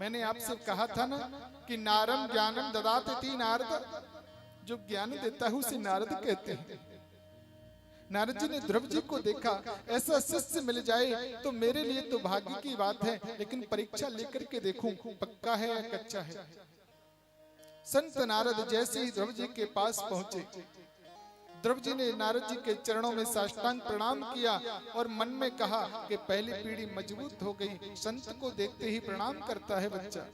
मैंने आपसे कहा था ना कि नारम ज्ञानम ददाति इति नारद, जो ज्ञान देता है उसे नारद कहते हैं। नारद जी ने ध्रुव जी को देखा, ऐसा शिष्य मिल जाए तो मेरे लिए तो भाग्य की बात है, लेकिन परीक्षा लेकर के देखूं पक्का है या कच्चा है। संत नारद जैसे ही ध्रुव जी के पास पहुंचे, ध्रुव जी ने नारद जी के चरणों में साष्टांग प्रणाम किया और मन में कहा कि पहली पीढ़ी मजबूत हो गई, संत को देखते ही प्रणाम करता है बच्चा।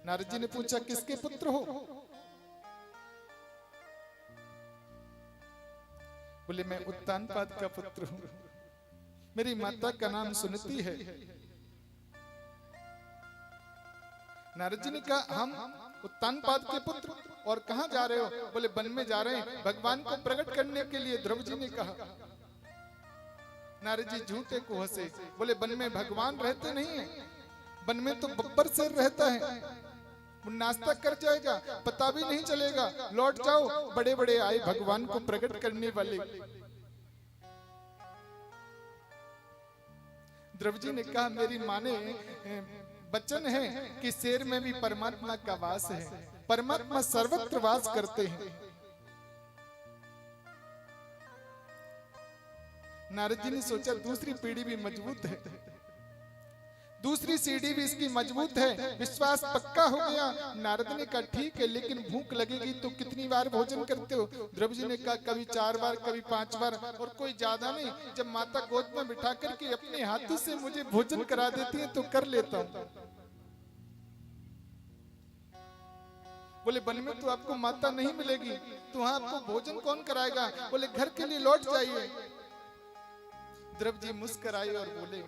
नारद जी ने पूछा किसके पुत्र हो? बोले मैं उत्तानपाद का पुत्र हूं, मेरी माता का नाम सुनती है। नारद जी ने कहा हम उत्तानपाद के पुत्र, और कहां जा रहे हो? बोले वन में जा रहे हैं भगवान को प्रकट करने के लिए। ध्रुव जी ने कहा। नारद जी झूठे को हंसे, बोले वन में भगवान रहते नहीं है, वन में तो बब्बर शेर रहता है, वो नाश्ता कर जाएगा, पता भी नहीं चलेगा, लौट जाओ, बड़े बड़े आए भगवान को प्रकट करने वाले। ध्रुव जी ने कहा मेरी माँ ने वचन है कि शेर में भी परमात्मा का वास है, परमात्मा सर्वत्र वास करते हैं। नारद जी ने सोचा दूसरी पीढ़ी भी मजबूत है, दूसरी सीढ़ी भी इसकी मजबूत है, विश्वास पक्का हो गया। नारद ने कहा ठीक है, लेकिन भूख लगेगी तो कितनी बार भोजन करते हो? ध्रुव जी ने कहा कभी 4 बार, कभी 5 बार, और कोई ज्यादा नहीं। जब माता गोद में बिठा करके अपने हाथों से मुझे भोजन करा देती है तो कर लेता हूं। बोले वन में तो आपको माता नहीं मिलेगी, तो वहां आपको भोजन कौन कराएगा? बोले घर के लिए लौट जाइए। ध्रुव जी मुस्कुराए और बोले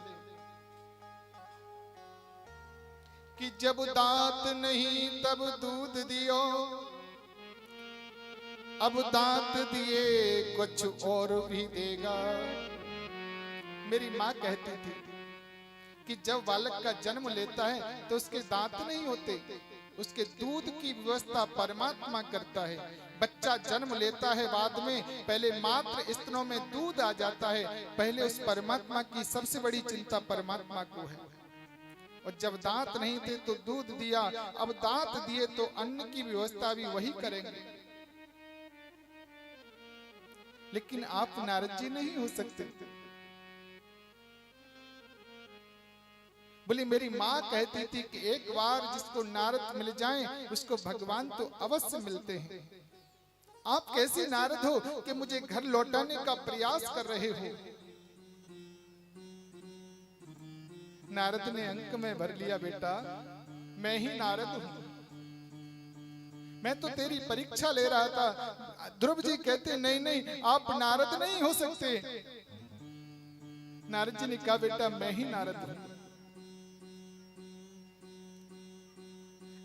कि जब दांत नहीं तब दूध दियो, अब दांत दिए कुछ और भी देगा। मेरी माँ कहती थी कि जब बालक का जन्म लेता है तो उसके दांत नहीं होते, उसके दूध की व्यवस्था परमात्मा करता है। बच्चा जन्म लेता है बाद में, पहले मात्र स्तनों में दूध आ जाता है, पहले उस परमात्मा की सबसे बड़ी चिंता परमात्मा को है। और जब दांत नहीं थे तो दूध दिया, अब दांत दिए तो अन्न की व्यवस्था भी वही करेंगे। लेकिन आप नारद जी नहीं हो सकते। बोली मेरी माँ कहती थी कि एक बार जिसको नारद मिल जाएं उसको भगवान तो अवश्य मिलते हैं। आप कैसे नारद हो कि मुझे घर लौटाने का प्रयास कर रहे हो? नारद ने अंक में भर लिया, बेटा मैं ही नारद हूं, मैं तो तेरी परीक्षा ले रहा था। ध्रुव जी कहते नहीं नहीं आप नारद नहीं हो सकते। नारद जी ने कहा बेटा मैं ही नारद हूं।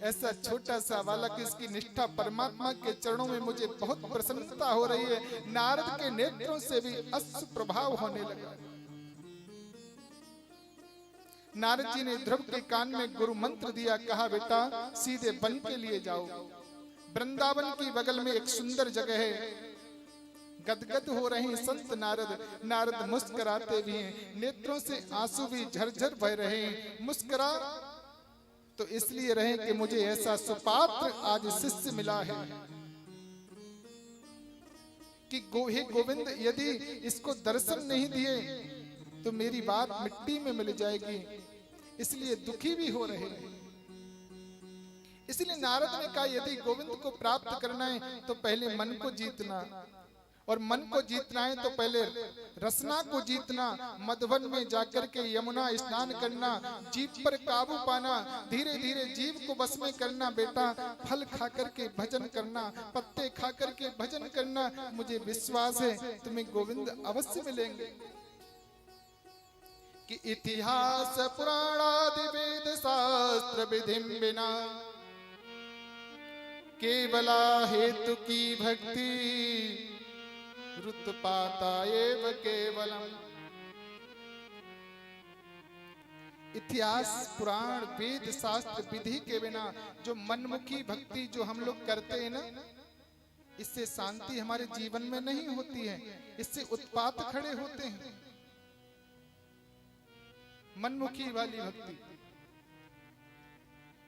ऐसा छोटा सा बालक, इसकी निष्ठा परमात्मा के चरणों में मुझे बहुत प्रसन्नता हो रही है। नारद के नेत्रों से भी अश्रु प्रभाव होने लगा। नारद जी ने ध्रुव के कान में गुरु मंत्र दिया, कहा बेटा सीधे वन के लिए जाओ, वृंदावन की बगल में एक सुंदर जगह है। गदगद हो रहे हैं संत नारद। नारद मुस्कुराते भी हैं, नेत्रों से आंसू भी झरझर बह रहे हैं। मुस्कुरा तो इसलिए रहे कि मुझे ऐसा सुपात्र आज शिष्य मिला है कि हे गोविंद यदि इसको दर्शन नहीं दिए तो मेरी बात मिट्टी में मिल जाएगी, इसलिए दुखी भी हो रहे हैं। इसलिए नारद ने कहा यदि गोविंद को प्राप्त करना है तो पहले मन को जीतना, और मन को जीतना है तो पहले रसना को जीतना। मधुवन में जाकर के यमुना स्नान करना, जीव पर काबू पाना, धीरे धीरे जीव को बस में करना। बेटा फल खा करके भजन करना, पत्ते खा करके भजन करना। मुझे विश्वास है तुम्हें गोविंद अवश्य मिलेंगे। कि इतिहास पुराणादि वेद शास्त्र विधि बिना केवला हेतु की भक्ति रुतपाता एव केवलम। इतिहास पुराण वेद शास्त्र विधि के बिना जो मनमुखी भक्ति जो हम लोग करते हैं ना, इससे शांति हमारे जीवन में नहीं होती है, इससे उत्पात खड़े होते हैं। मनमुखी वाली भक्ति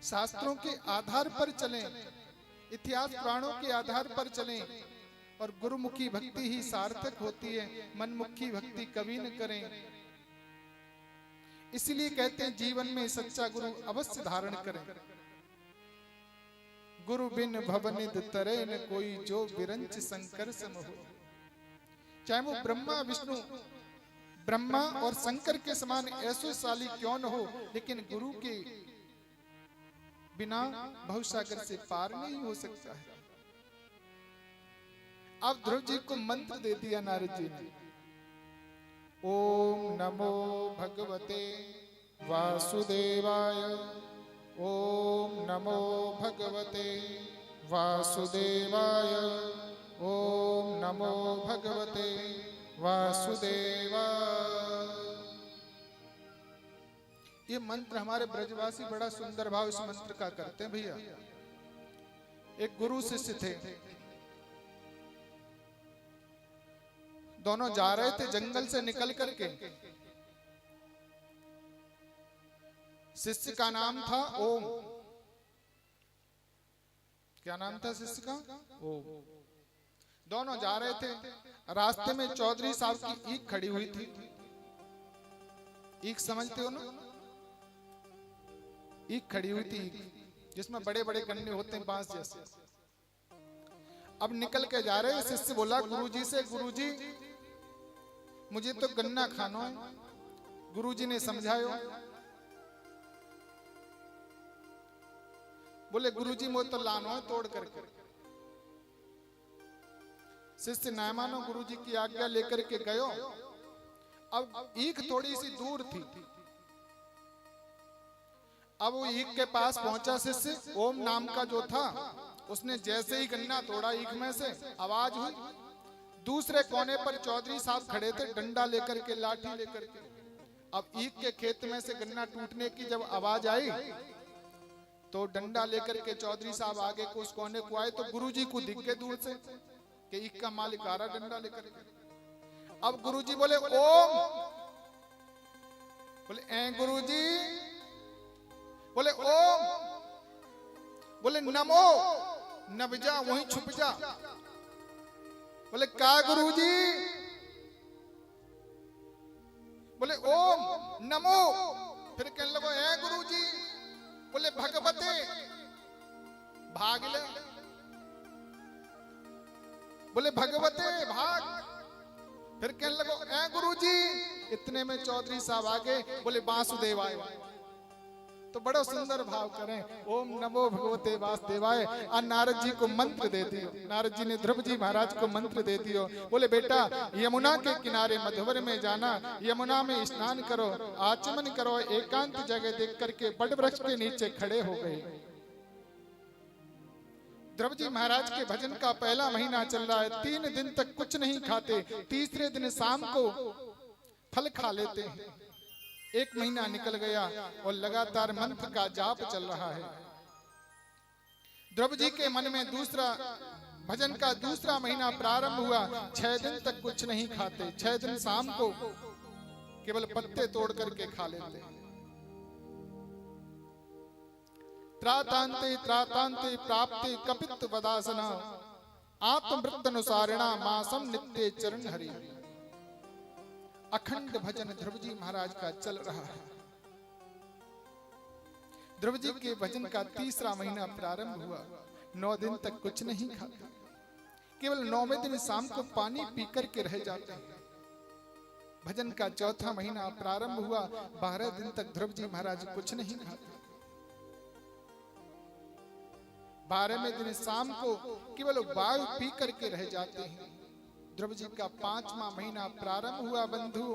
शास्त्रों के आधार पर चलें, इतिहास पुराणों के आधार पर चलें, और गुरुमुखी भक्ति ही सार्थक होती है, मनमुखी भक्ति कभी न करें। इसलिए कहते हैं जीवन में सच्चा गुरु अवश्य धारण करें। गुरु बिन भवनिध तरे न कोई, जो विरंच शंकर सम हो। चाहे वो ब्रह्मा विष्णु, ब्रह्मा और शंकर के समान ऐश्वर्यशाली क्यों न हो, लेकिन गुरु के बिना भवसागर से पार नहीं हो सकता है। अब ध्रुव जी को मंत्र दे दिया नारद जी ने। ओम नमो भगवते वासुदेवाय, ओम नमो भगवते वासुदेवाय, ओम नमो भगवते वासुदेवाय। ये मंत्र हमारे ब्रजवासी बड़ा सुंदर भाव इस मंत्र का करते हैं भैया। एक गुरु शिष्य थे, दोनों जा रहे थे जंगल से निकल करके। शिष्य का नाम था ओम। क्या नाम था शिष्य का? ओम। दोनों जा रहे थे, रास्ते में चौधरी साहब की ईख खड़ी हुई थी। ईख समझते हो ना? ईख खड़ी हुई थी, जिसमें बड़े बड़े गन्ने होते हैं बांस जैसे। अब निकल के जा रहे, शिष्य बोला गुरुजी से, गुरुजी मुझे तो गन्ना खाना है। गुरुजी ने समझायो, बोले गुरुजी मुझे तो लानो है तोड़ करके। शिष्य ना मानो, गुरुजी की आज्ञा लेकर के गयो। अब ईख थोड़ी सी दूर थी। अब वो ईख के पास पहुंचा शिष्य, ओम नाम का जो था, उसने जैसे ही गन्ना तोड़ा ईख में से आवाज हुई। दूसरे कोने पर चौधरी साहब खड़े थे, डंडा लेकर के, लाठी लेकर के। अब ईख के खेत में से गन्ना टूटने की जब आवाज आई, तो डंडा लेकर के चौधरी साहब आगे को उस कोने को आए, तो गुरुजी को दिख गए दूर से कि ईख का मालिक आ रहा डंडा लेकर के। अब गुरुजी बोले ओम, बोले ए गुरुजी, बोले ओम, बोले नमो, नब जा वहीं छुप जा। बोले का गुरुजी? बोले ओम नमो। फिर कहने लगो ए गुरुजी, बोले भगवते भाग ले। बोले भगवते भाग। फिर कहने लगो ए गुरुजी। इतने में चौधरी साहब आगे बोले वासुदेवाय। तो बड़ा सुंदर भाव करें, ओम नमो भगवते वासुदेवाय। और नारद जी को मंत्र दे दियो। नारद जी ने ध्रुव जी महाराज को मंत्र दे दियो। बोले बेटा यमुना के किनारे मधुवर में जाना, यमुना में स्नान करो, आचमन करो, एकांत जगह देख करके बड़ वृक्ष के नीचे खड़े हो गए। ध्रुव जी महाराज के भजन का पहला महीना चल रहा है। 3 दिन तक कुछ नहीं खाते, तीसरे दिन शाम को फल खा लेते हैं। 1 महीना निकल गया और लगातार मंत्र का जाप चल रहा है। ध्रुव जी के मन में दूसरा भजन का दूसरा महीना प्रारंभ हुआ। 6 दिन तक कुछ नहीं खाते, 6 दिन शाम को केवल पत्ते तोड़ करके खा लेते। त्रातांते त्रातांते प्राप्ते कपित वदासना, आत्मवृत्तनुसारिणा मासम नित्य चरण हरि। अखंड भजन ध्रुव जी महाराज का चल रहा है। ध्रुव जी के भजन का तीसरा महीना प्रारंभ हुआ। 9 दिन तक कुछ नहीं खाते, केवल 9वें दिन शाम को पानी पी करके रह जाते हैं। भजन का चौथा महीना प्रारंभ हुआ। 12 दिन तक ध्रुव जी महाराज कुछ नहीं खाते। 12वें दिन शाम को केवल वायु पी करके रह जाते हैं। ध्रुव जी का 5वां महीना प्रारंभ हुआ। बंधु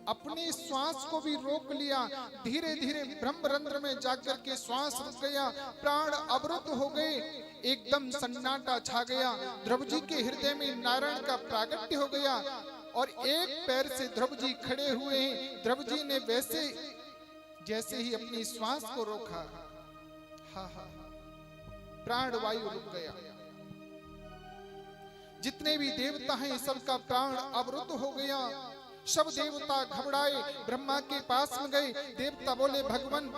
अपने श्वास को भी रोक लिया। धीरे धीरे ब्रह्मरंध्र में जाकर के श्वास रुक गया, प्राण अवरुद्ध हो गए, एकदम सन्नाटा छा गया। ध्रुव जी के हृदय में नारायण का प्रागट्य हो गया और एक पैर से ध्रुव जी खड़े हुए हैं। ध्रुव जी ने वैसे जैसे ही अपनी श्वास को रोका, प्राण वायु रुक गया। जितने भी देवता हैं सबका प्राण अवरुद्ध हो गया। सब देवता घबराए, ब्रह्मा के पास में गए। देवता बोले भगवान